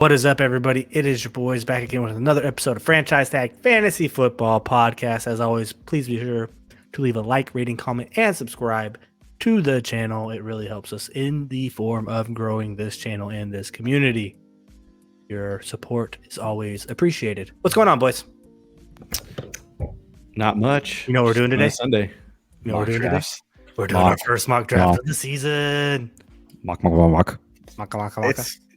What is up, everybody? It is your boys back again with another episode of Franchise Tag Fantasy Football Podcast. As always, please be sure to leave a like, rating, comment, and subscribe to the channel. It really helps us in the form of growing this channel and this community. Your support is always appreciated. What's going on, boys? Not much. You know what we're doing today? Sunday. You know what we're doing drafts. today? We're doing our first mock draft of the season. Mock.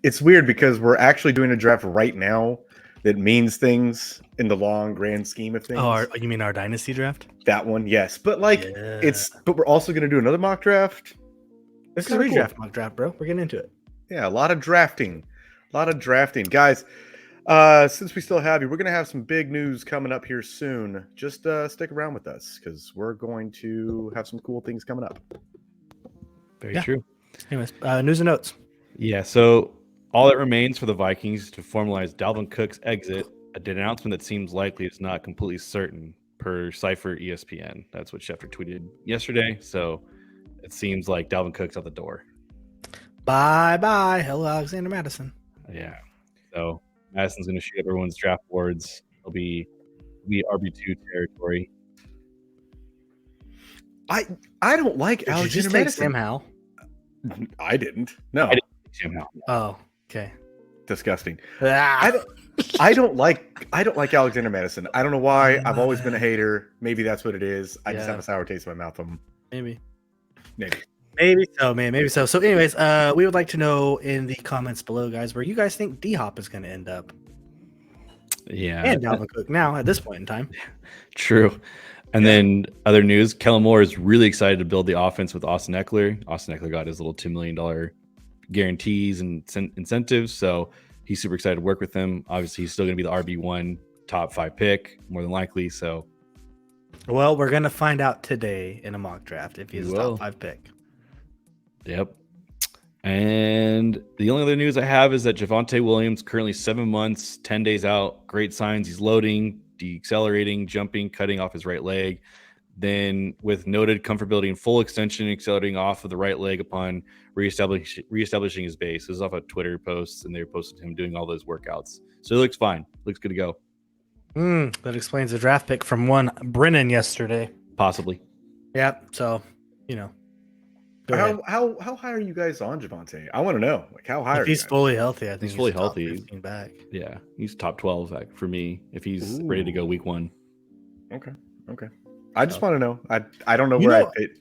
It's weird because we're actually doing a draft right now that means things in the long grand scheme of things. Oh, you mean our dynasty draft? That one, yes. But but we're also going to do another mock draft. This is a redraft mock draft, bro. We're getting into it. Yeah, a lot of drafting. Guys, since we still have you, we're going to have some big news coming up here soon. Just stick around with us because we're going to have some cool things coming up. Very true. Anyways, news and notes. Yeah, so all that remains for the Vikings to formalize Dalvin Cook's exit, an announcement that seems likely is not completely certain per Cypher ESPN. That's what Schefter tweeted yesterday. So it seems like Dalvin Cook's out the door. Bye. Hello, Alexander Madison. Yeah. So Madison's going to shoot up everyone's draft boards. It'll be RB2 territory. I don't like Did you Alexander just take Madison. Sam Howell? I didn't. No. I didn't take Sam Howell. Oh, okay. Disgusting. Ah. I don't like Alexander Madison. I don't know why. I've always been a hater. Maybe that's what it is. I just have a sour taste in my mouth. Maybe so, man. Maybe so. So, anyways, we would like to know in the comments below, guys, where you guys think D-Hop is going to end up. Yeah. And Dalvin Cook now at this point in time. True. And then other news, Kellen Moore is really excited to build the offense with Austin Eckler. Austin Eckler got his little $2 million guarantees and incentives. So he's super excited to work with him. Obviously, he's still going to be the RB1 top 5 pick, more than likely. So, well, we're going to find out today in a mock draft if he's a top 5 pick. Yep. And the only other news I have is that Javonte Williams, currently 7 months, 10 days out. Great signs. He's loading, decelerating, jumping, cutting off his right leg. Then with noted comfortability and full extension, accelerating off of the right leg upon reestablishing his base. This is off of Twitter posts, and they posted him doing all those workouts. So he looks fine. Looks good to go. That explains the draft pick from one Brennan yesterday. Possibly. Yep. So, you know. How high are you guys on Javonte? I want to know. Like, how high? If he's fully healthy, I think he's fully healthy. Back. Yeah, he's top 12 back for me if he's ready to go week 1. Okay. I just want to know. I don't know where I fit.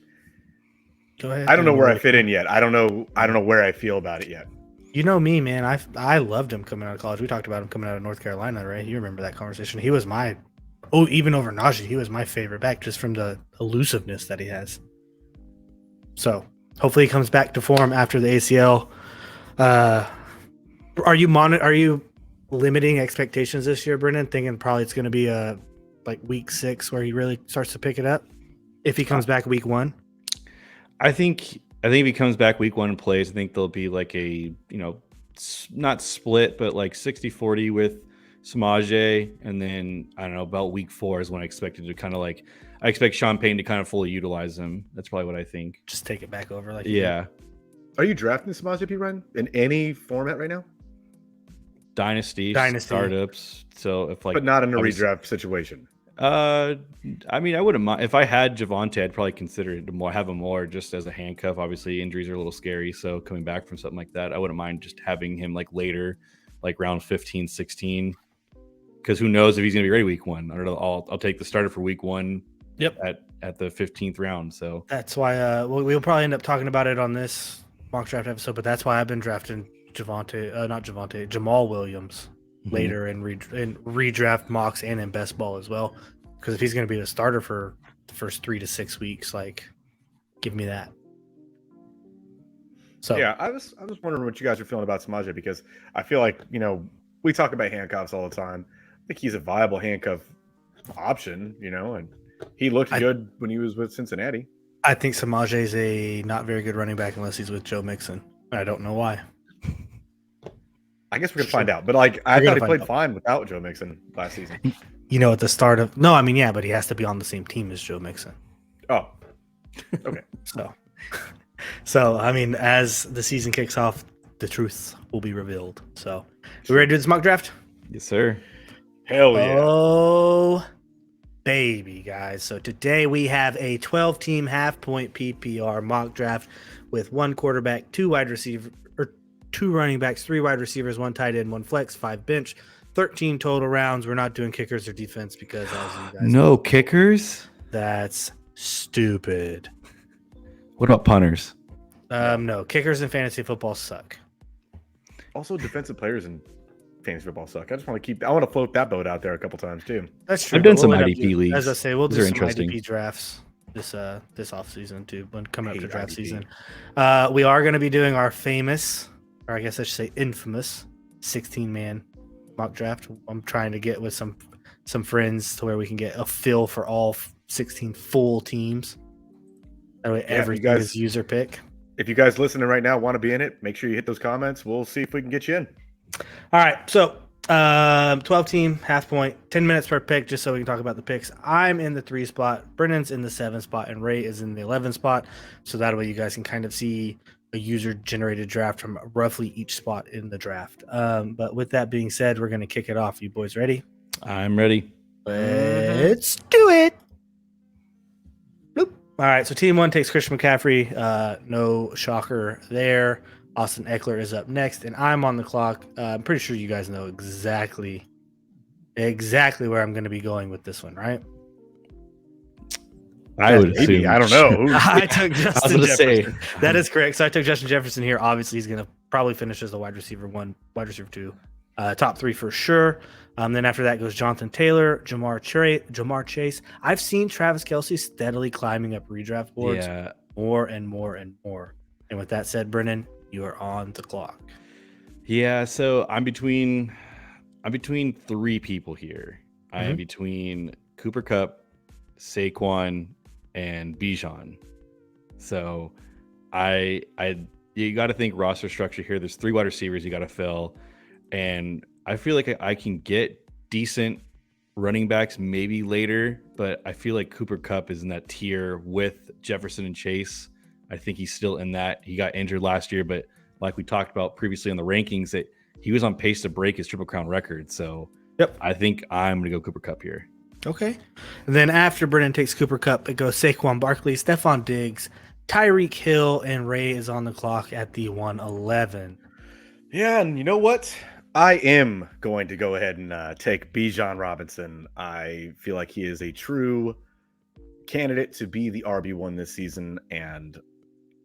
Go ahead. I don't know where I fit in yet. I don't know where I feel about it yet. You know me, man. I loved him coming out of college. We talked about him coming out of North Carolina, right? You remember that conversation? He was even over Najee, he was my favorite back just from the elusiveness that he has. So hopefully he comes back to form after the ACL. Are you limiting expectations this year, Brennan? Thinking probably it's going to be like week 6 where he really starts to pick it up if he comes back week 1. I think if he comes back week 1 and plays, I think there'll be like a, not split, but like 60-40 with Samaje. And then I don't know, about week 4 is when I expected to kind of like, I expect Sean Payton to kind of fully utilize him. That's probably what I think. Just take it back over. Are you drafting Samaje P. Ryan in any format right now? Dynasty startups. So if but not in a redraft situation. I mean, I wouldn't mind if I had Javonte. I'd probably consider it to have him more just as a handcuff. Obviously, injuries are a little scary, so coming back from something like that, I wouldn't mind just having him like later, like round 15, 16. Because who knows if he's going to be ready week 1? I don't know. I'll take the starter for week 1. Yep. At the 15th round. So that's why we'll probably end up talking about it on this mock draft episode. But that's why I've been drafting Jamal Williams later in redraft mocks and in best ball as well. Because if he's going to be the starter for the first 3 to 6 weeks, like, give me that. So yeah, I was wondering what you guys are feeling about Samaje because I feel like we talk about handcuffs all the time. I think he's a viable handcuff option, and he looked good when he was with Cincinnati. I think Samaje is a not very good running back unless he's with Joe Mixon. I don't know why. I guess we're going to find out. But, I thought he played fine without Joe Mixon last season. At the start of... No, I mean, yeah, but he has to be on the same team as Joe Mixon. Oh, okay. So, I mean, as the season kicks off, the truth will be revealed. So, we ready to do this mock draft? Yes, sir. Hell yeah. Oh, baby, guys. So today we have a 12-team half-point PPR mock draft with 1 quarterback, 2 wide receiver, or 2 running backs, 3 wide receivers, 1 tight end, 1 flex, 5 bench, 13 total rounds. We're not doing kickers or defense because, as you guys No kickers. that's stupid. What about punters? No, kickers in fantasy football suck. Also, defensive players in fantasy football suck. I want to float that boat out there a couple times too. That's true. I've done but some we'll end up IDP doing- leagues. As I say, we'll These do are some interesting. IDP drafts this off season too. When coming up to Hate draft IDP. season, we are going to be doing our famous, or I guess I should say infamous, 16-man mock draft. I'm trying to get with some friends to where we can get a feel for all 16 full teams. That way, Yeah, everything you guys- is user pick. If you guys listening right now want to be in it, make sure you hit those comments. We'll see if we can get you in. All right, so 12-team, half point, 10 minutes per pick, just so we can talk about the picks. I'm in the 3 spot, Brennan's in the 7 spot, and Ray is in the 11 spot. So that way you guys can kind of see a user-generated draft from roughly each spot in the draft. But with that being said, we're going to kick it off. You boys ready? I'm ready. Let's do it. Bloop. All right, so team 1 takes Christian McCaffrey. No shocker there. Austin Eckler is up next, and I'm on the clock. I'm pretty sure you guys know exactly where I'm going to be going with this one, right? I would Maybe. assume. I don't know. I took Justin gonna Jefferson. say. That is correct. So I took Justin Jefferson here. Obviously, he's going to probably finish as the wide receiver 1, wide receiver 2, top 3 for sure. Then after that goes Jonathan Taylor, Jamar Chase. I've seen Travis Kelce steadily climbing up redraft boards more and more and more. And with that said, Brennan, you are on the clock. Yeah, so I'm between 3 people here. I am between Cooper Kupp, Saquon, and Bijan. So you got to think roster structure here. There's 3 wide receivers you got to fill, and I feel like I can get decent running backs maybe later, but I feel like Cooper Kupp is in that tier with Jefferson and Chase. I think he's still in that. He got injured last year, but like we talked about previously on the rankings, that he was on pace to break his Triple Crown record. So I think I'm going to go Cooper Kupp here. Okay. And then after Brennan takes Cooper Kupp, it goes Saquon Barkley, Stephon Diggs, Tyreek Hill, and Ray is on the clock at the 111. Yeah, and you know what? I am going to go ahead and take Bijan Robinson. I feel like he is a true candidate to be the RB1 this season, and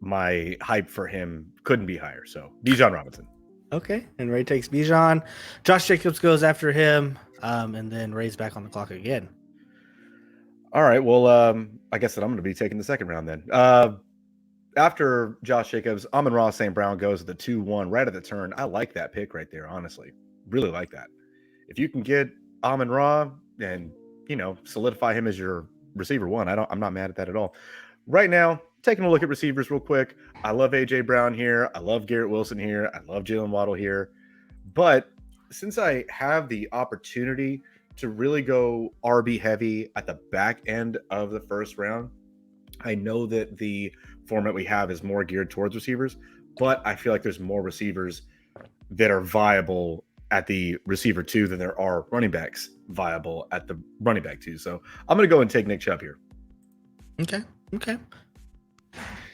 my hype for him couldn't be higher. So Bijan Robinson. Okay. And Ray takes Bijan. Josh Jacobs goes after him, and then Ray's back on the clock again. All right. Well, I guess that I'm going to be taking the second round then. After Josh Jacobs, Amon-Ra St. Brown goes at the 2-1 right at the turn. I like that pick right there, honestly. Really like that. If you can get Amon-Ra and, solidify him as your receiver 1, I'm not mad at that at all. Right now, taking a look at receivers real quick. I love A.J. Brown here. I love Garrett Wilson here. I love Jalen Waddle here. But since I have the opportunity to really go RB heavy at the back end of the first round, I know that the format we have is more geared towards receivers, but I feel like there's more receivers that are viable at the receiver 2 than there are running backs viable at the running back 2. So I'm going to go and take Nick Chubb here. Okay.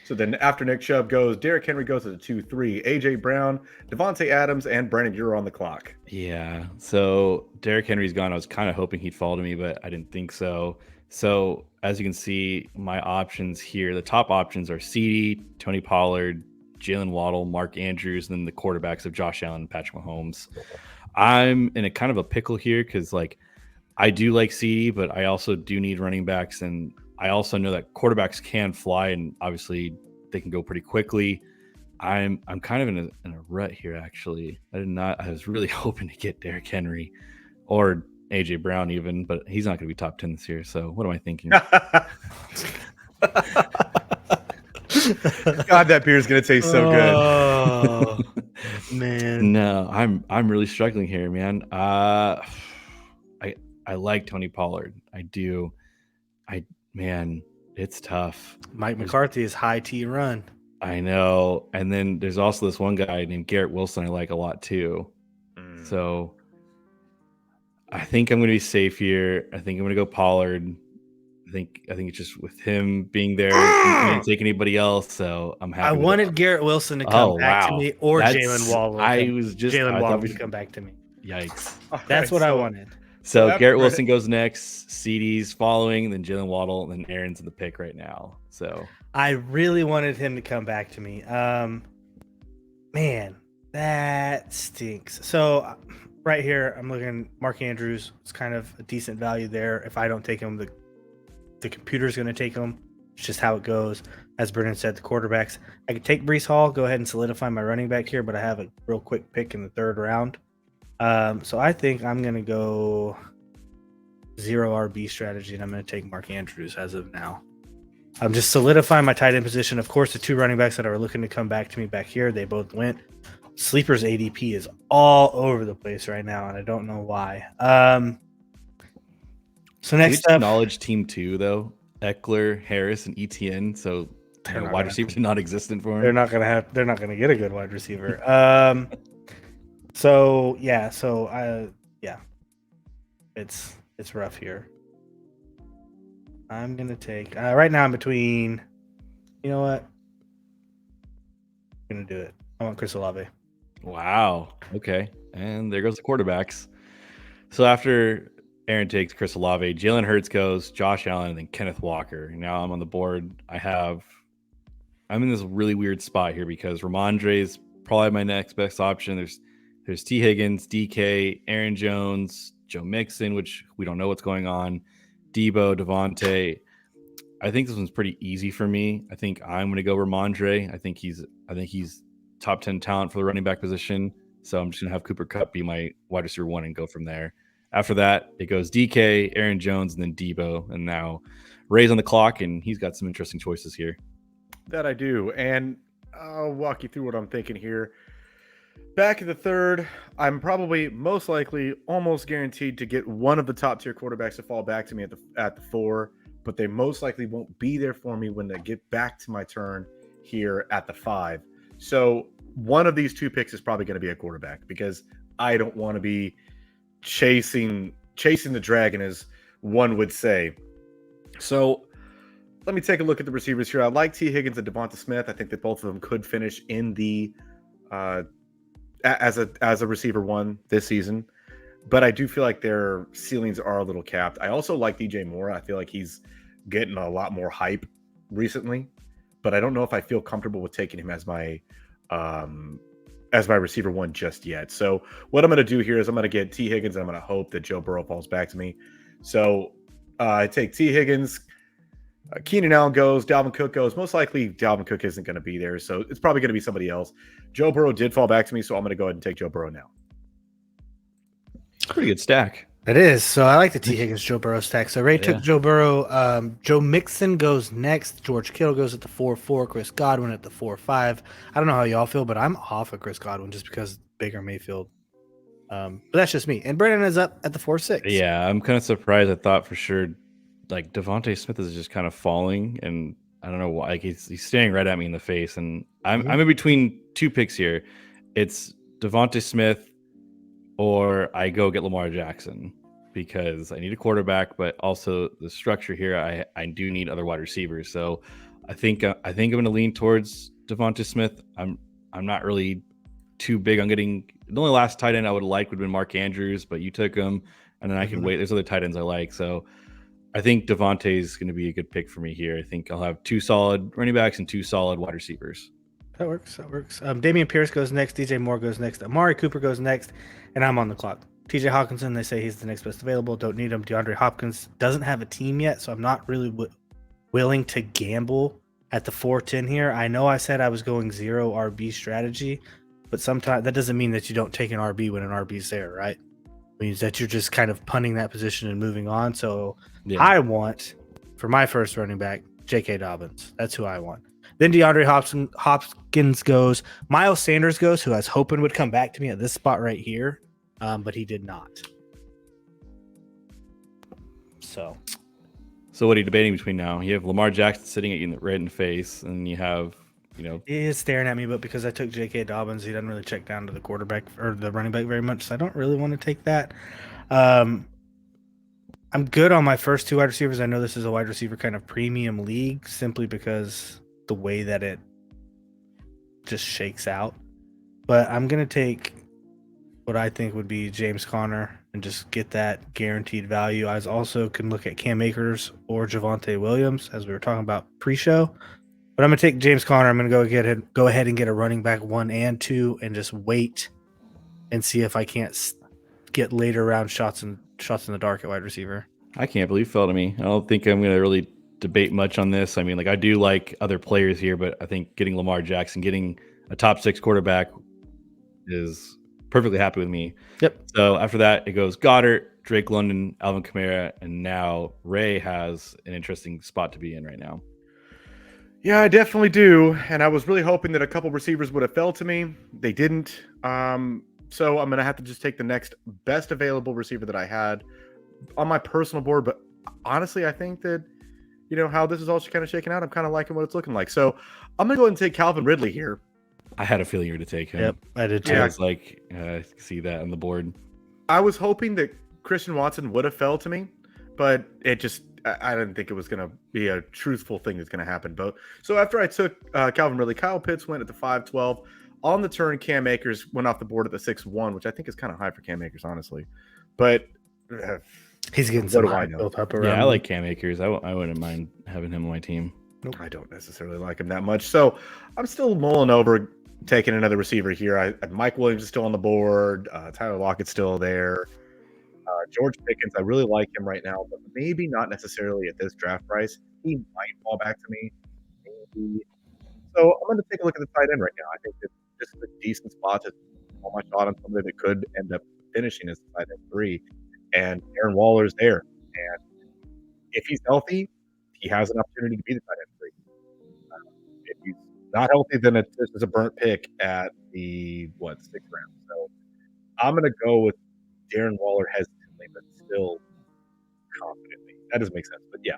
So then after Nick Chubb goes, Derrick Henry goes to the 2-3, A.J. Brown, Devontae Adams, and Brandon, you're on the clock. Yeah. So Derrick Henry's gone. I was kind of hoping he'd fall to me, but I didn't think so. So as you can see, my options here, the top options are CD, Tony Pollard, Jalen Waddle, Mark Andrews, and then the quarterbacks of Josh Allen and Patrick Mahomes. I'm in a kind of a pickle here because, I do like CD, but I also do need running backs, and I also know that quarterbacks can fly, and obviously they can go pretty quickly. I'm kind of in a rut here, actually. I was really hoping to get Derrick Henry or AJ Brown even, but he's not going to be top 10 this year. So what am I thinking? God, that beer is going to taste so good. Oh, man. No, I'm really struggling here, man. I like Tony Pollard. I do. Man, it's tough. Mike McCarthy is high T run. I know. And then there's also this one guy named Garrett Wilson I like a lot too. So I think I'm going to be safe here. I think I'm going to go Pollard. I think it's just with him being there, you can't take anybody else. So I'm happy. I with wanted it. Garrett Wilson to come back to me, or Jalen Waddle. I Waddle thought to come back to me. Yikes. That's what I wanted. So Garrett Wilson goes next, CD's following, then Jalen Waddle, and then Aaron's in the pick right now. So I really wanted him to come back to me. Man, that stinks. So right here, I'm looking Mark Andrews. It's kind of a decent value there. If I don't take him, the computer's going to take him. It's just how it goes. As Brennan said, the quarterbacks. I could take Breece Hall, go ahead and solidify my running back here, but I have a real quick pick in the 3rd round. So I think I'm going to go 0 RB strategy, and I'm going to take Mark Andrews as of now. I'm just solidifying my tight end position. Of course, the 2 running backs that are looking to come back to me back here, they both went. Sleeper's ADP is all over the place right now, and I don't know why. So next up, knowledge team 2 though, Eckler, Harris, and ETN. So wide receivers are non-existent for him. They're not going to get a good wide receiver. It's rough here. I'm going to take right now I'm between, you know what? I'm going to do it. I want Chris Olave. Wow. Okay. And there goes the quarterbacks. So after Aaron takes Chris Olave, Jalen Hurts goes, Josh Allen, and then Kenneth Walker. Now I'm on the board. I'm in this really weird spot here because Ramondre is probably my next best option. There's T. Higgins, DK, Aaron Jones, Joe Mixon, which we don't know what's going on, Debo, Devontae. I think this one's pretty easy for me. I think I'm going to go Ramondre. I think he's top 10 talent for the running back position. So I'm just going to have Cooper Kupp be my wide receiver 1 and go from there. After that, it goes DK, Aaron Jones, and then Debo. And now Ray's on the clock, and he's got some interesting choices here. That I do. And I'll walk you through what I'm thinking here. Back in the 3rd, I'm probably most likely almost guaranteed to get one of the top tier quarterbacks to fall back to me at the 4, but they most likely won't be there for me when they get back to my turn here at the 5. So one of these 2 picks is probably going to be a quarterback because I don't want to be chasing the dragon, as one would say. So let me take a look at the receivers here. I like T. Higgins and Devonta Smith. I think that both of them could finish in the as a receiver 1 this season, but I do feel like their ceilings are a little capped. I also like DJ Moore. I feel like he's getting a lot more hype recently, but I don't know if I feel comfortable with taking him as my receiver 1 just yet. So what I'm going to do here is I'm going to get T. Higgins, and I'm going to hope that Joe Burrow falls back to me. So I take T. Higgins. Keenan Allen goes, Dalvin Cook goes. Most likely Dalvin Cook isn't going to be there, so it's probably going to be somebody else. Joe Burrow did fall back to me, so I'm going to go ahead and take Joe Burrow now. Pretty good stack. It is. So I like the T. Higgins, Joe Burrow stack. So Ray took Joe Burrow. Joe Mixon goes next. George Kittle goes at the 4-4. Chris Godwin at the 4-5. I don't know how y'all feel, but I'm off of Chris Godwin just because Baker Mayfield. But that's just me. And Brandon is up at the 4-6. Yeah, I'm kind of surprised. I thought for sure like Devontae Smith is just kind of falling, and I don't know why. Like he's staring right at me in the face, and I'm in between 2 picks here. It's Devontae Smith, or I go get Lamar Jackson because I need a quarterback, but also the structure here. I do need other wide receivers, so I think I'm going to lean towards Devontae Smith. I'm not really too big on getting the only last tight end I would like would have been Mark Andrews, but you took him, and then I can wait. There's other tight ends I like, so. I think Devontae is going to be a good pick for me here. I think I'll have 2 solid running backs and 2 solid wide receivers. That works. Damian Pierce goes next. DJ Moore goes next. Amari Cooper goes next. And I'm on the clock. TJ Hawkinson, they say he's the next best available. Don't need him. DeAndre Hopkins doesn't have a team yet, so I'm not really willing to gamble at the 4-10 here. I know I said I was going 0 RB strategy, but sometimes that doesn't mean that you don't take an RB when an RB's there, right? It means that you're just kind of punting that position and moving on. So I want, for my first running back, J.K. Dobbins. That's who I want. Then DeAndre Hopkins goes. Miles Sanders goes, who I was hoping would come back to me at this spot right here, but he did not. So what are you debating between now? You have Lamar Jackson sitting at you right in the face, and you have He is staring at me, but because I took J.K. Dobbins, he doesn't really check down to the quarterback or the running back very much, so I don't really want to take that. I'm good on my first two wide receivers. I know this is a wide receiver kind of premium league simply because the way that it just shakes out. But I'm going to take what I think would be James Conner and just get that guaranteed value. I also can look at Cam Akers or Javonte Williams, as we were talking about pre-show. But I'm going to take James Conner. I'm going to go ahead and get a running back 1 and 2 and just wait and see if I can't get later round shots in the dark at wide receiver. I can't believe you fell to me. I don't think I'm going to really debate much on this. I mean, like, I do like other players here, but I think getting Lamar Jackson, getting a top 6 quarterback is perfectly happy with me. Yep. So after that, it goes Goddard, Drake London, Alvin Kamara, and now Ray has an interesting spot to be in right now. Yeah, I definitely do. And I was really hoping that a couple receivers would have fell to me. They didn't. So I'm going to have to just take the next best available receiver that I had on my personal board. But honestly, I think that, how this is all kind of shaking out, I'm kind of liking what it's looking like. So I'm going to go ahead and take Calvin Ridley here. I had a feeling you were to take him. Yep, I did too. I was like, I see that on the board. I was hoping that Christian Watson would have fell to me, but it just, I didn't think it was going to be a truthful thing that's going to happen. But so after I took Calvin Ridley, Kyle Pitts went at the 5-12. On the turn, Cam Akers went off the board at the 6-1, which I think is kind of high for Cam Akers, honestly. But he's getting some hype built up around. Yeah, I like Cam Akers. I wouldn't mind having him on my team. Nope. I don't necessarily like him that much. So I'm still mulling over taking another receiver here. Mike Williams is still on the board. Tyler Lockett's still there. George Pickens, I really like him right now, but maybe not necessarily at this draft price. He might fall back to me. Maybe. So I'm going to take a look at the tight end right now. I think that this is a decent spot to call my shot on somebody that could end up finishing as tight end 3. And Aaron Waller's there. And if he's healthy, he has an opportunity to be the tight end 3. If he's not healthy, then this is a burnt pick at the 6th round. So I'm going to go with Darren Waller hesitantly, but still confidently. That doesn't make sense, but yeah.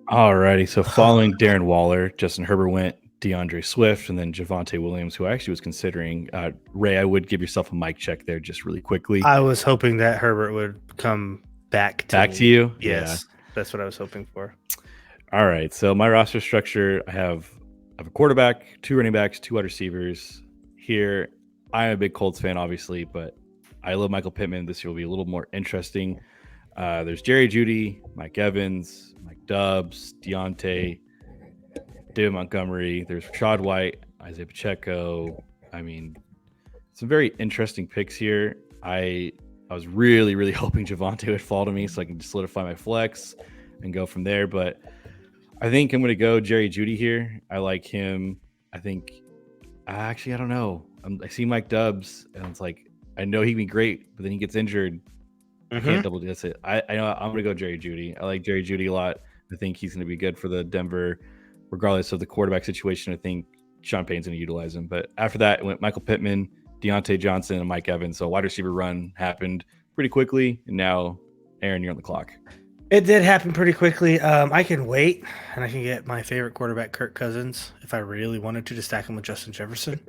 Alrighty, so following Darren Waller, Justin Herbert went, DeAndre Swift, and then Javonte Williams, who I actually was considering. Ray, I would give yourself a mic check there just really quickly. I was hoping that Herbert would come back to you? Yes, yeah. That's what I was hoping for. All right, so my roster structure, I have a quarterback, 2 running backs, 2 wide receivers. Here, I'm a big Colts fan, obviously, but I love Michael Pittman. This year will be a little more interesting. There's Jerry Jeudy, Mike Evans, Mike Dubs, Deontay, David Montgomery. There's Rashad White, Isaiah Pacheco. I mean, some very interesting picks here. I was really, really hoping Javonte would fall to me so I can just solidify my flex and go from there. But I think I'm going to go Jerry Jeudy here. I like him. I think, actually, I don't know. I see Mike Dubs, and it's like, I know he'd be great, but then he gets injured. I can't double this it. I know I'm going to go Jerry Jeudy. I like Jerry Jeudy a lot. I think he's going to be good for the Denver, regardless of the quarterback situation. I think Sean Payton's going to utilize him. But after that, it went Michael Pittman, Deontay Johnson, and Mike Evans. So wide receiver run happened pretty quickly. And now, Aaron, you're on the clock. It did happen pretty quickly. I can wait, and I can get my favorite quarterback, Kirk Cousins, if I really wanted to stack him with Justin Jefferson.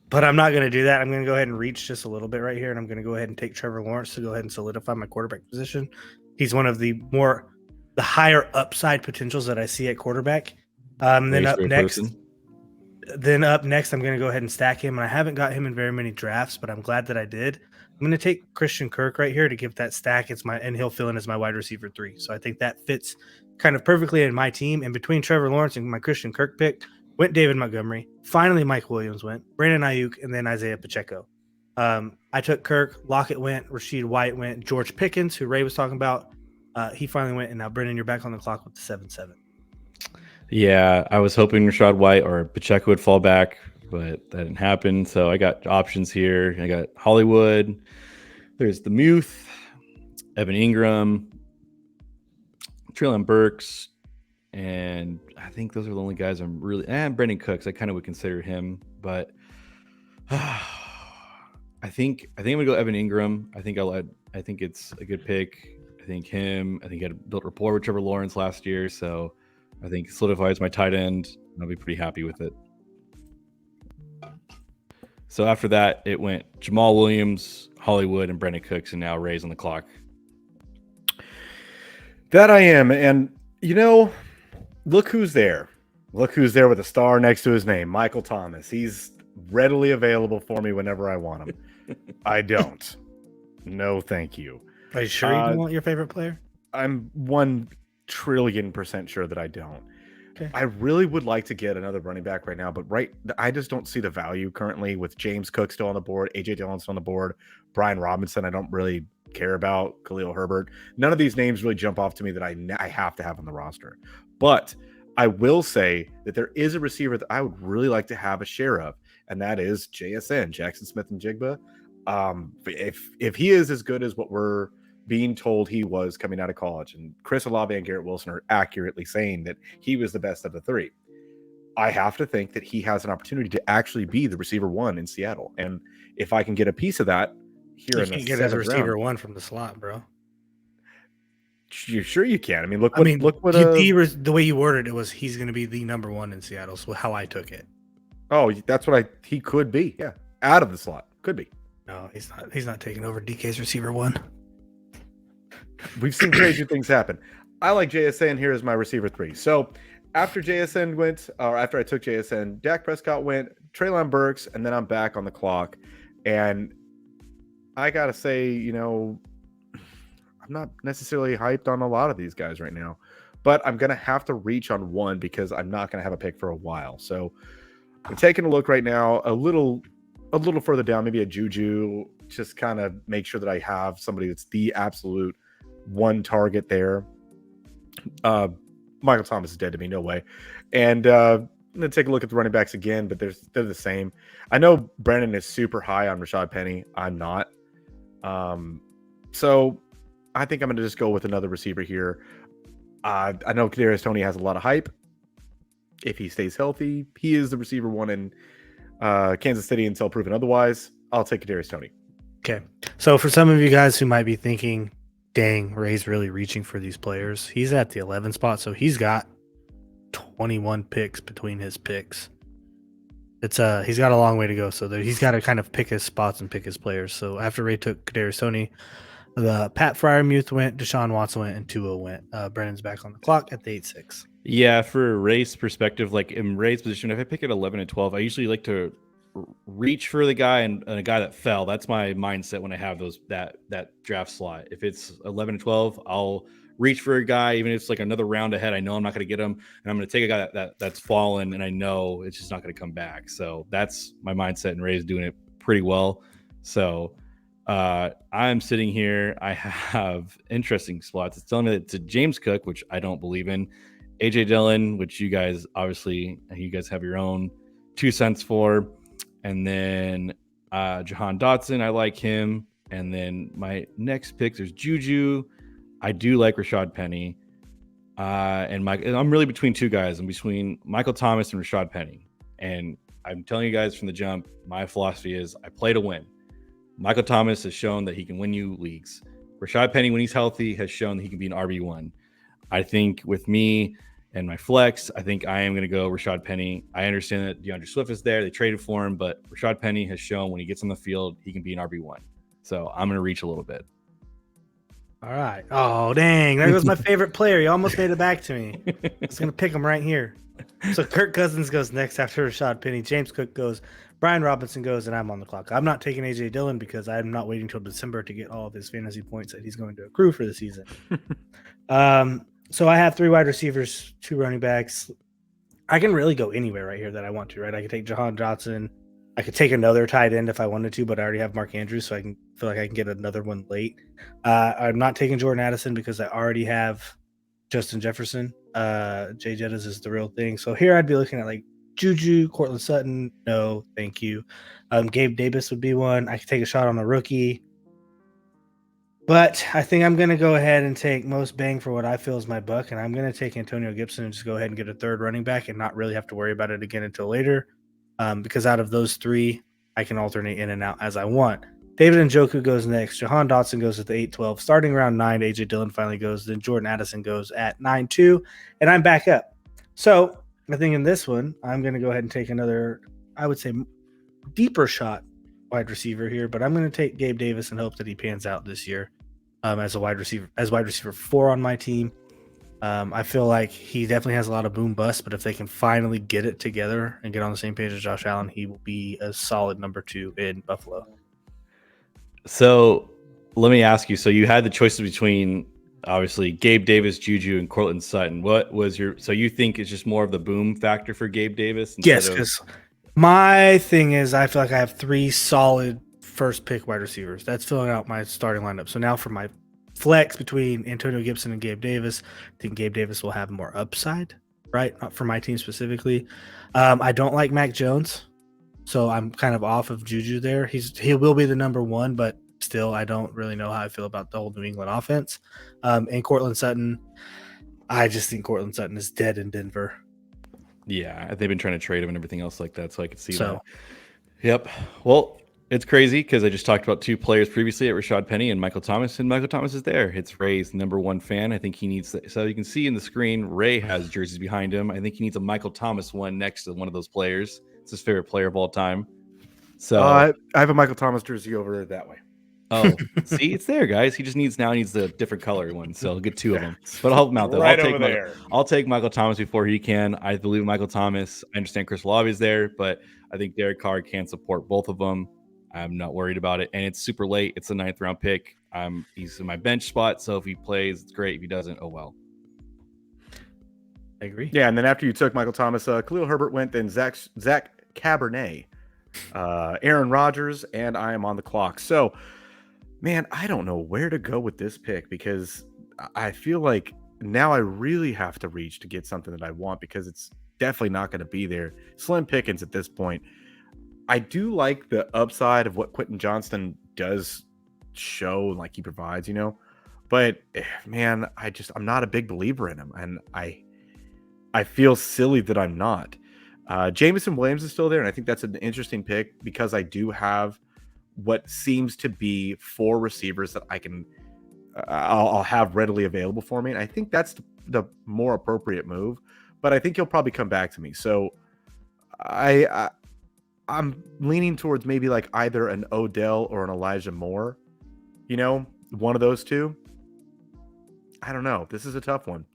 But I'm not going to do that. I'm going to go ahead and reach just a little bit right here, and I'm going to go ahead and take Trevor Lawrence to go ahead and solidify my quarterback position. He's one of the higher upside potentials that I see at quarterback. Then up next, I'm going to go ahead and stack him. And I haven't got him in very many drafts, but I'm glad that I did. I'm going to take Christian Kirk right here to give that stack. And he'll fill in as my wide receiver 3. So I think that fits kind of perfectly in my team. And between Trevor Lawrence and my Christian Kirk pick went David Montgomery. Finally, Mike Williams went, Brandon Ayuk, and then Isaiah Pacheco. I took Kirk, Lockett went, Rashad White went, George Pickens, who Ray was talking about. He finally went, and now Brendan, you're back on the clock with the 7-7. Yeah, I was hoping Rashad White or Pacheco would fall back, but that didn't happen. So I got options here. I got Hollywood. There's the Muth, Evan Ingram, Treylon Burks, and I think those are the only guys I'm really. And Brandon Cooks, I kind of would consider him, but I think I'm gonna go Evan Ingram. I think it's a good pick. I I think him. I think he had built rapport with Trevor Lawrence last year, so I think solidifies my tight end. I'll be pretty happy with it. So after that, it went Jamal Williams, Hollywood, and Brandon Cooks, and now Ray's on the clock. That I am. And, look who's there. Look who's there with a star next to his name, Michael Thomas. He's readily available for me whenever I want him. I don't. No, thank you. Are you sure you don't want your favorite player? I'm 1,000,000,000% sure that I don't. Okay. I really would like to get another running back right now, but I just don't see the value currently with James Cook still on the board, AJ Dillon still on the board, Brian Robinson I don't really care about, Khalil Herbert. None of these names really jump off to me that I have to have on the roster. But I will say that there is a receiver that I would really like to have a share of, and that is JSN, Jackson Smith and Jigba. If he is as good as what we're being told he was coming out of college, and Chris Olave and Garrett Wilson are accurately saying that he was the best of the three, I have to think that he has an opportunity to actually be the receiver one in Seattle. And if I can get a piece of that here in the get as a receiver round, one from the slot, bro. You're sure you can? I mean, look what the way you worded it was he's going to be the number one in Seattle. So how I took it. Oh, that's what he could be. Yeah, out of the slot could be. No, he's not. He's not taking over DK's receiver one. We've seen crazy things happen. I like JSN here as my receiver 3. So after JSN went, or after I took JSN, Dak Prescott went, Treylon Burks, and then I'm back on the clock. And I got to say, I'm not necessarily hyped on a lot of these guys right now, but I'm going to have to reach on one because I'm not going to have a pick for a while. So I'm taking a look right now, a little further down, maybe a Juju, just kind of make sure that I have somebody that's the absolute one target there. Michael Thomas is dead to me, no way. And I'm going to take a look at the running backs again, but they're the same. I know Brandon is super high on Rashad Penny. I'm not. So I think I'm going to just go with another receiver here. I know Kadarius Toney has a lot of hype. If he stays healthy, he is the receiver one in Kansas City until proven otherwise. I'll take Kadarius Toney. Okay. So for some of you guys who might be thinking, dang, Ray's really reaching for these players, he's at the 11 spot, so he's got 21 picks between his picks. It's he's got a long way to go, so he's got to kind of pick his spots and pick his players. So after Ray took Kadarius Toney, the Pat Fryermuth went, Deshaun Watson went, and Tua went. Brennan's back on the clock at the 8-6. Yeah, for Ray's perspective, like in Ray's position, if I pick at 11 and 12, I usually like to reach for the guy and a guy that fell. That's my mindset when I have that draft slot. If it's 11 and 12, I'll reach for a guy, even if it's like another round ahead. I know I'm not going to get him, and I'm going to take a guy that's fallen, and I know it's just not going to come back. So that's my mindset, and Ray's doing it pretty well. So I'm sitting here. I have interesting spots. It's telling me that to James Cook, which I don't believe in, AJ Dillon, which you guys have your own 2 cents for. And then Jahan Dotson, I like him. And then my next pick, there's Juju. I do like Rashad Penny. And I'm really between two guys. I'm between Michael Thomas and Rashad Penny. And I'm telling you guys from the jump, my philosophy is I play to win. Michael Thomas has shown that he can win you leagues. Rashad Penny, when he's healthy, has shown that he can be an RB1. I think with me and my flex, I think I am going to go Rashad Penny. I understand that DeAndre Swift is there. They traded for him, but Rashad Penny has shown when he gets on the field, he can be an RB1. So I'm going to reach a little bit. All right. Oh, dang. There goes my favorite player. He almost made it back to me. I was going to pick him right here. So Kirk Cousins goes next after Rashad Penny. James Cook goes. Brian Robinson goes, and I'm on the clock. I'm not taking AJ Dillon because I'm not waiting until December to get all of his fantasy points that he's going to accrue for the season. So I have 3 wide receivers, 2 running backs. I can really go anywhere right here that I want to, right? I could take Jahan Dotson. I could take another tight end if I wanted to, but I already have Mark Andrews, so I can feel like I can get another one late. I'm not taking Jordan Addison because I already have Justin Jefferson. Jay Jettas is the real thing. So here I'd be looking at like Juju, Cortland Sutton. No, thank you. Gabe Davis would be one. I could take a shot on a rookie. But I think I'm going to go ahead and take most bang for what I feel is my buck, and I'm going to take Antonio Gibson and just go ahead and get a third running back and not really have to worry about it again until later. Because out of those 3, I can alternate in and out as I want. David Njoku goes next. Jahan Dotson goes at the 8-12. Starting round 9, AJ Dillon finally goes. Then Jordan Addison goes at 9-2. And I'm back up. So I think in this one, I'm going to go ahead and take another, I would say, deeper shot wide receiver here. But I'm going to take Gabe Davis and hope that he pans out this year as wide receiver 4 on my team. I feel like he definitely has a lot of boom bust, but if they can finally get it together and get on the same page as Josh Allen, he will be a solid number 2 in Buffalo. So let me ask you. So you had the choices between obviously Gabe Davis, Juju, and Cortland Sutton. What was your? So you think it's just more of the boom factor for Gabe Davis? Yes, because my thing is I feel like I have 3 solid first pick wide receivers. That's filling out my starting lineup. So now for my flex between Antonio Gibson and Gabe Davis, I think Gabe Davis will have more upside, right? Not for my team specifically. I don't like Mac Jones. So I'm kind of off of Juju there. He will be the number 1, but still, I don't really know how I feel about the whole New England offense. And Cortland Sutton, I just think Cortland Sutton is dead in Denver. Yeah, they've been trying to trade him and everything else like that, so I could see that. Yep. Well, it's crazy because I just talked about 2 players previously at Rashad Penny and Michael Thomas, and Michael Thomas is there. It's Ray's number 1 fan. I think he needs that. So you can see in the screen, Ray has jerseys behind him. I think he needs a Michael Thomas one next to one of those players. It's his favorite player of all time. So I have a Michael Thomas jersey over there that way. Oh, see, it's there, guys. He just needs the different color one, so I'll get 2 of them. But I'll help him out though. Right over there. I'll take Michael Thomas before he can. I believe in Michael Thomas. I understand Chris Olave is there, but I think Derek Carr can support both of them. I'm not worried about it, and it's super late. It's a 9th round pick. He's in my bench spot, so if he plays, it's great. If he doesn't, oh well. I agree. Yeah, and then after you took Michael Thomas, Khalil Herbert went, then Zach Cabernet, Aaron Rodgers, and I am on the clock. So, man, I don't know where to go with this pick because I feel like now I really have to reach to get something that I want because it's definitely not going to be there. Slim pickings at this point. I do like the upside of what Quentin Johnston does show, like he provides, but man, I'm not a big believer in him, and I feel silly that I'm not. Jameson Williams is still there, and I think that's an interesting pick because I do have what seems to be 4 receivers that I'll have readily available for me, and I think that's the more appropriate move. But I think he'll probably come back to me. So I'm leaning towards maybe like either an Odell or an Elijah Moore. One of those 2. I don't know. This is a tough one.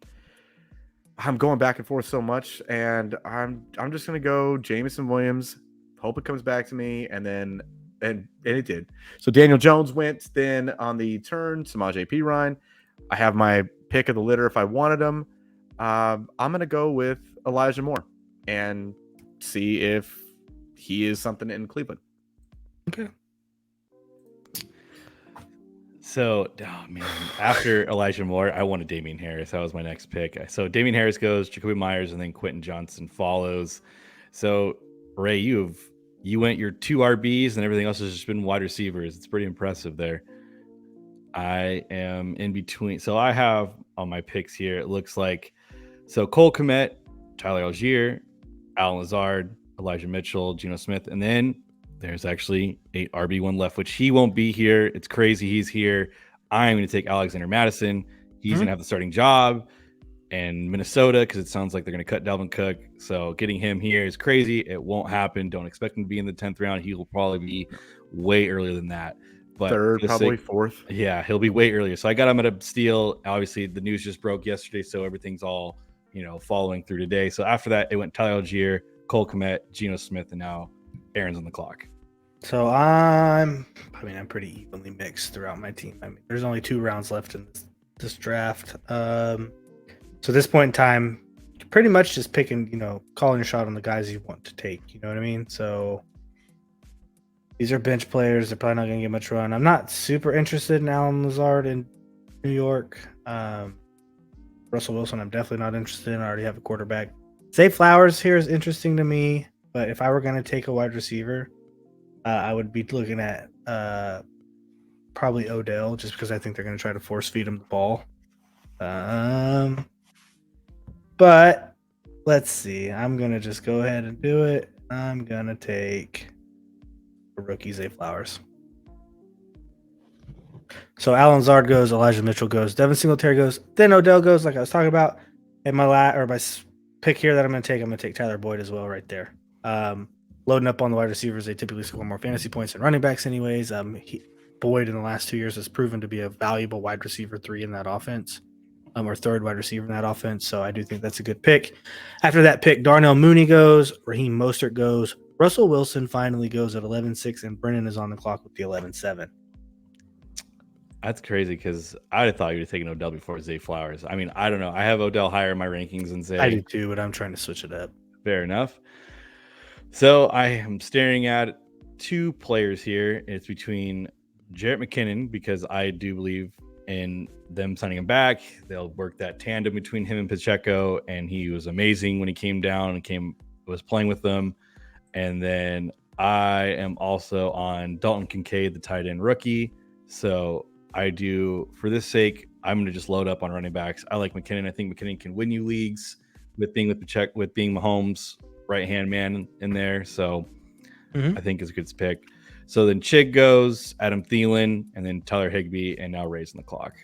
I'm going back and forth so much, and I'm just gonna go Jameson Williams. Hope it comes back to me, and it did. So Daniel Jones went. Then on the turn, Samaje Perine. I have my pick of the litter if I wanted him. I'm gonna go with Elijah Moore and see if he is something in Cleveland. Okay. So, oh man, after Elijah Moore, I wanted Damian Harris. That was my next pick. So Damian Harris goes, Jacoby Myers, and then Quentin Johnson follows. So Ray, you went your 2 RBs, and everything else has just been wide receivers. It's pretty impressive there. I am in between. So I have on my picks here, it looks like, so Cole Kmet, Tyler Algier, Alan Lazard, Elijah Mitchell, Geno Smith, and then there's actually 8 RB1 left, which he won't be here. It's crazy. He's here. I'm going to take Alexander Madison. He's going to have the starting job in Minnesota because it sounds like they're going to cut Dalvin Cook. So getting him here is crazy. It won't happen. Don't expect him to be in the 10th round. He will probably be way earlier than that. But 3rd, probably 4th. Yeah, he'll be way earlier. So I got him at a steal. Obviously, the news just broke yesterday, so everything's all following through today. So after that, it went Tyler Algier, Cole Kmet, Geno Smith, and now Aaron's on the clock. So I'm pretty evenly mixed throughout my team. There's only 2 rounds left in this draft. So at this point in time, you're pretty much just picking, calling your shot on the guys you want to take. You know what I mean? So these are bench players. They're probably not going to get much run. I'm not super interested in Alan Lazard in New York. Russell Wilson, I'm definitely not interested in. I already have a quarterback. Zay Flowers here is interesting to me, but if I were going to take a wide receiver, I would be looking at probably Odell, just because I think they're going to try to force feed him the ball. But let's see. I'm going to just go ahead and do it. I'm going to take a rookie, Zay Flowers. So Alan Zard goes, Elijah Mitchell goes, Devin Singletary goes, then Odell goes, like I was talking about. And my pick here that I'm going to take Tyler Boyd as well right there. Loading up on the wide receivers, they typically score more fantasy points than running backs anyways. Boyd in the last 2 years has proven to be a valuable wide receiver 3 in that offense, or third wide receiver in that offense. So I do think that's a good pick. After that pick, Darnell Mooney goes, Raheem Mostert goes, Russell Wilson finally goes at 11-6, and Brennan is on the clock with the 11-7. That's crazy because I thought you were taking Odell before Zay Flowers. I mean, I don't know. I have Odell higher in my rankings than Zay. I do too, but I'm trying to switch it up. Fair enough. So I am staring at 2 players here. It's between Jarrett McKinnon, because I do believe in them signing him back. They'll work that tandem between him and Pacheco, and he was amazing when he came down and was playing with them. And then I am also on Dalton Kincaid, the tight end rookie. So I do, for this sake, I'm going to just load up on running backs. I like McKinnon. I think McKinnon can win you leagues with being Mahomes' right-hand man in there. So I think it's a good pick. So then Chig goes, Adam Thielen, and then Tyler Higbee, and now raising the clock.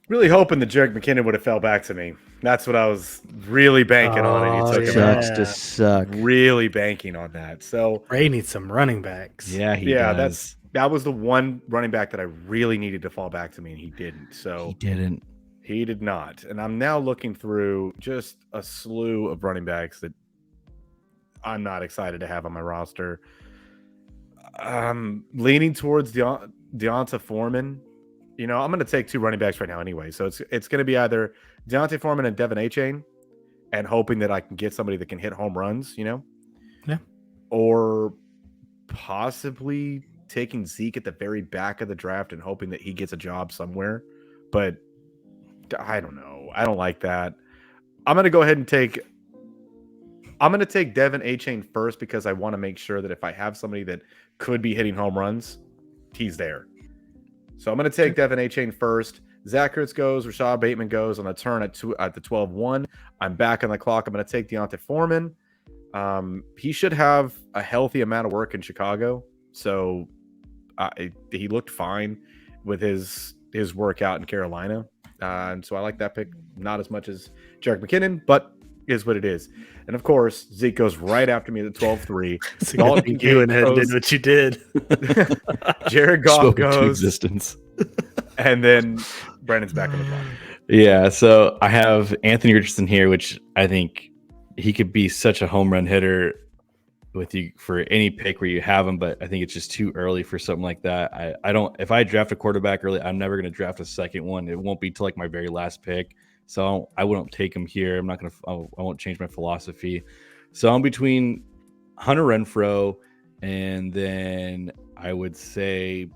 Really hoping that Jerick McKinnon would have fell back to me. That's what I was really banking on, and he took him out. Sucks to suck. Really banking on that. So Ray needs some running backs. Yeah, he does. That was the one running back that I really needed to fall back to me, and he didn't. So he did not. And I'm now looking through just a slew of running backs that I'm not excited to have on my roster. I'm leaning towards Deonta Foreman. You know, I'm going to take 2 running backs right now anyway. So it's going to be either Deontay Foreman and Devin Achane, and hoping that I can get somebody that can hit home runs, you know? Yeah. Or possibly taking Zeke at the very back of the draft and hoping that he gets a job somewhere. But I don't know. I don't like that. I'm going to go ahead and take Devin Achane first, because I want to make sure that if I have somebody that could be hitting home runs, he's there. So I'm going to take Devin Achane first. Zach Ertz goes. Rashad Bateman goes on the turn at the 12-1. I'm back on the clock. I'm going to take Deontay Foreman. He should have a healthy amount of work in Chicago. So he looked fine with his workout in Carolina. And so I like that pick. Not as much as Jerick McKinnon, but is what it is. And of course, Zeke goes right after me at the 12-3. Dalton Kincaid did what you did. Jared Goff goes. Existence. And then Brandon's back on the clock. Yeah, so I have Anthony Richardson here, which I think he could be such a home run hitter with you for any pick where you have him, but I think it's just too early for something like that. I don't. If I draft a quarterback early, I'm never going to draft a second one. It won't be till like my very last pick. So I wouldn't take him here. I'm not going to. I won't change my philosophy. So I'm between Hunter Renfrow and then I would say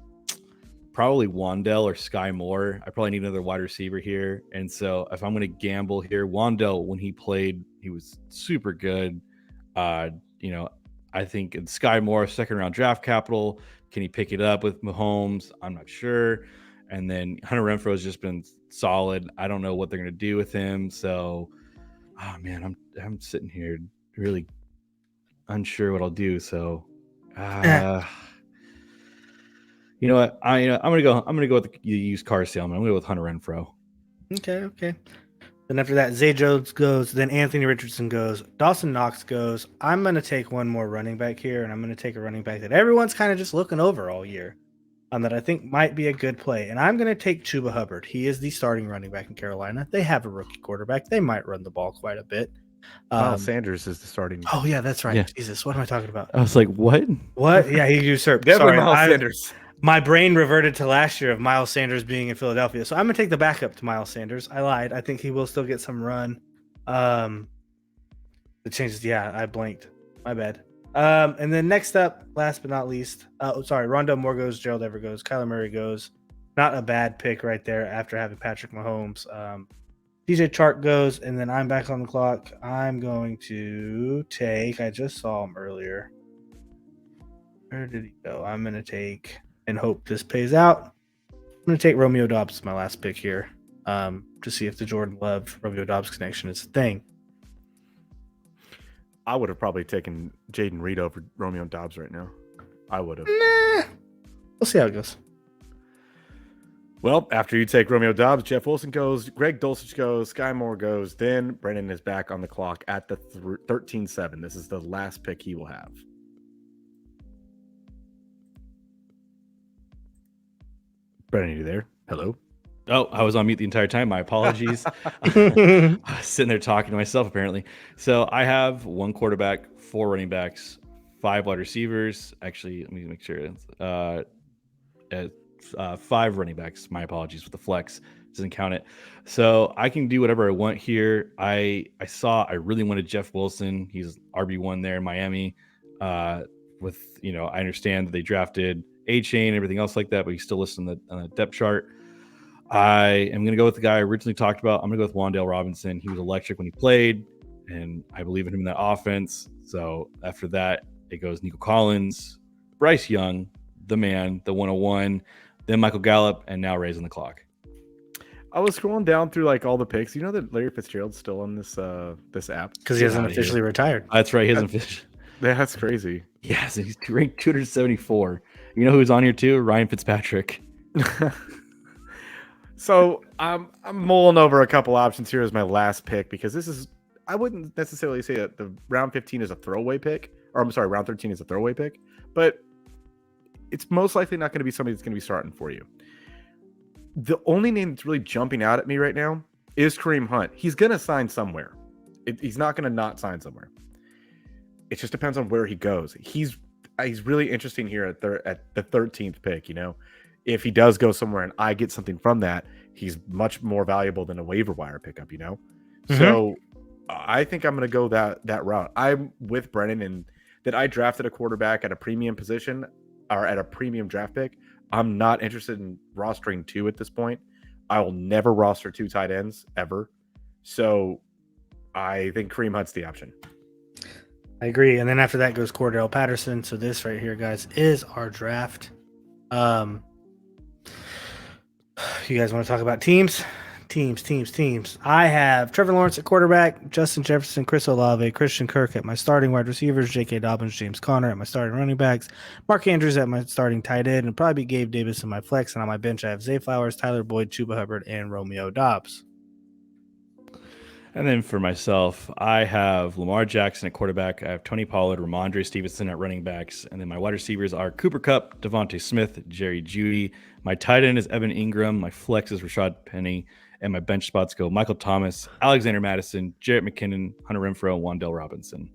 probably Wandell or Sky Moore. I probably need another wide receiver here. And so if I'm going to gamble here, Wandell, when he played, he was super good. I think Sky Moore, 2nd round draft capital. Can he pick it up with Mahomes? I'm not sure. And then Hunter Renfrow has just been solid. I don't know what they're going to do with him. So, I'm sitting here really unsure what I'll do. So, you know what? I'm gonna go with the used car salesman. I'm gonna go with Hunter Renfrow. Okay. Then after that, Zay Jones goes. Then Anthony Richardson goes. Dawson Knox goes. I'm gonna take one more running back here, and I'm gonna take a running back that everyone's kind of just looking over all year, that I think might be a good play. And I'm gonna take Chuba Hubbard. He is the starting running back in Carolina. They have a rookie quarterback. They might run the ball quite a bit. Miles Sanders is the starting. Oh yeah, that's right. Yeah. Jesus, what am I talking about? I was like, what? What? Yeah, he usurped. Definitely Sorry, Miles Sanders. My brain reverted to last year of Miles Sanders being in Philadelphia. So I'm going to take the backup to Miles Sanders. I lied. I think he will still get some run. The changes. Yeah, I blanked. My bad. And then next up, last but not least, Rondell Moore goes, Gerald Everett goes, Kyler Murray goes. Not a bad pick right there after having Patrick Mahomes. DJ Chark goes, and then I'm back on the clock. I'm going to take, I just saw him earlier. Where did he go? I'm going to take, and hope this pays out, I'm going to take Romeo Doubs as my last pick here, to see if the Jordan Love Romeo Doubs connection is a thing. I would have probably taken Jaden Reed over Romeo Doubs right now. I would have. Nah. We'll see how it goes. Well, after you take Romeo Dobbs, Jeff Wilson goes, Greg Dulcich goes, Sky Moore goes, then Brennan is back on the clock at the 13-7. This is the last pick he will have. Brennan, you there? Hello? Oh, I was on mute the entire time. My apologies. I was sitting there talking to myself, apparently. So I have 1 quarterback, 4 running backs, 5 wide receivers. Actually, let me make sure. 5 running backs. My apologies with the flex. Doesn't count it. So I can do whatever I want here. I really wanted Jeff Wilson. He's RB1 there in Miami. I understand that they drafted A-Chain and everything else like that, but he's still listed on the depth chart. I am going to go with the guy I originally talked about. I'm going to go with Wan'Dale Robinson. He was electric when he played, and I believe in him in that offense. So after that, it goes Nico Collins, Bryce Young, the man, the 101, then Michael Gallup, and now raising the clock. I was scrolling down through like all the picks. You know that Larry Fitzgerald's still on this app because he hasn't officially retired. That's right. He hasn't officially. That's crazy. Yes, he's ranked 274. You know who's on here too? Ryan Fitzpatrick. So I'm mulling over a couple options here as my last pick because this is, I wouldn't necessarily say that the round 15 is a throwaway pick, or I'm sorry, round 13 is a throwaway pick, but it's most likely not going to be somebody that's going to be starting for you. The only name that's really jumping out at me right now is Kareem Hunt. He's going to sign somewhere. He's not going to not sign somewhere. It just depends on where he goes. He's really interesting here at the 13th pick, you know. If he does go somewhere and I get something from that, he's much more valuable than a waiver wire pickup, you know? Mm-hmm. So I think I'm going to go that route. I'm with Brennan in that I drafted a quarterback at a premium position or at a premium draft pick. I'm not interested in rostering 2 at this point. I will never roster 2 tight ends ever. So I think Kareem Hunt's the option. I agree. And then after that goes Cordell Patterson. So this right here, guys, is our draft. You guys want to talk about teams? Teams. I have Trevor Lawrence at quarterback, Justin Jefferson, Chris Olave, Christian Kirk at my starting wide receivers, J.K. Dobbins, James Conner at my starting running backs, Mark Andrews at my starting tight end, and probably Gabe Davis in my flex. And on my bench, I have Zay Flowers, Tyler Boyd, Chuba Hubbard, and Romeo Dobbs. And then for myself, I have Lamar Jackson at quarterback. I have Tony Pollard, Ramondre Stevenson at running backs. And then my wide receivers are Cooper Kupp, Devontae Smith, Jerry Jeudy. My tight end is Evan Ingram. My flex is Rashad Penny. And my bench spots go Michael Thomas, Alexander Madison, Jarrett McKinnon, Hunter Renfrow, and Wan'Dale Robinson.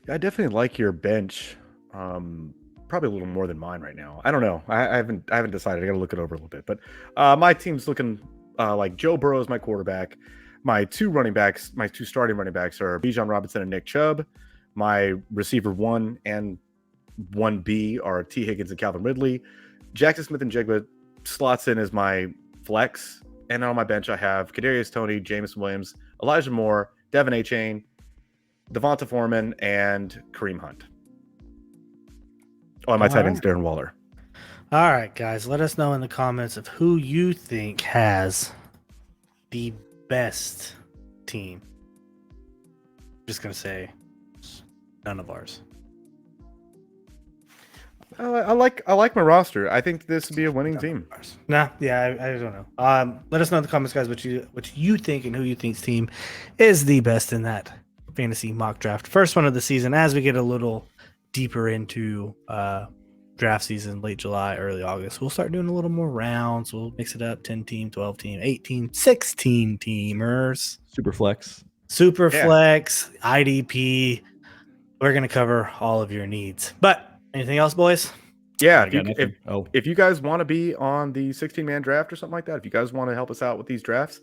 I definitely like your bench. Probably a little more than mine right now. I don't know. I haven't decided. I got to look it over a little bit. But my team's looking like Joe Burrow is my quarterback. My 2 starting running backs are Bijan Robinson and Nick Chubb. My receiver 1 and 1B are T. Higgins and Calvin Ridley. Jackson Smith and Jigba slots in as my flex. And on my bench, I have Kadarius Toney, Jameson Williams, Elijah Moore, Devin A-Chain, Devonta Foreman, and Kareem Hunt. Oh, and my tight end's Darren Waller. All right, guys, let us know in the comments of who you think has the best team. Just going to say none of ours. I like my roster. I think this would be a winning team. Nah, yeah, I don't know. Let us know in the comments, guys, what you think and who you think's team is the best in that fantasy mock draft. First one of the season. As we get a little deeper into draft season, late July, early August, we'll start doing a little more rounds. We'll mix it up: 10 team, 12 team, 18, 16 teamers, super flex, IDP. We're gonna cover all of your needs, but. Anything else, boys? Yeah, if you guys want to be on the 16-man draft or something like that, if you guys want to help us out with these drafts,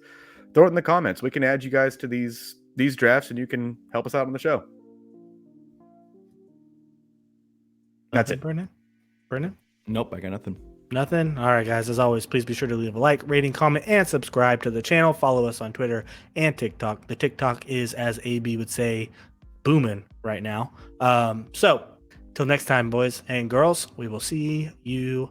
throw it in the comments. We can add you guys to these drafts, and you can help us out on the show. That's it. Brennan? Nope, I got nothing. Nothing? All right, guys. As always, please be sure to leave a like, rating, comment, and subscribe to the channel. Follow us on Twitter and TikTok. The TikTok is, as AB would say, booming right now. So... till next time, boys and girls, we will see you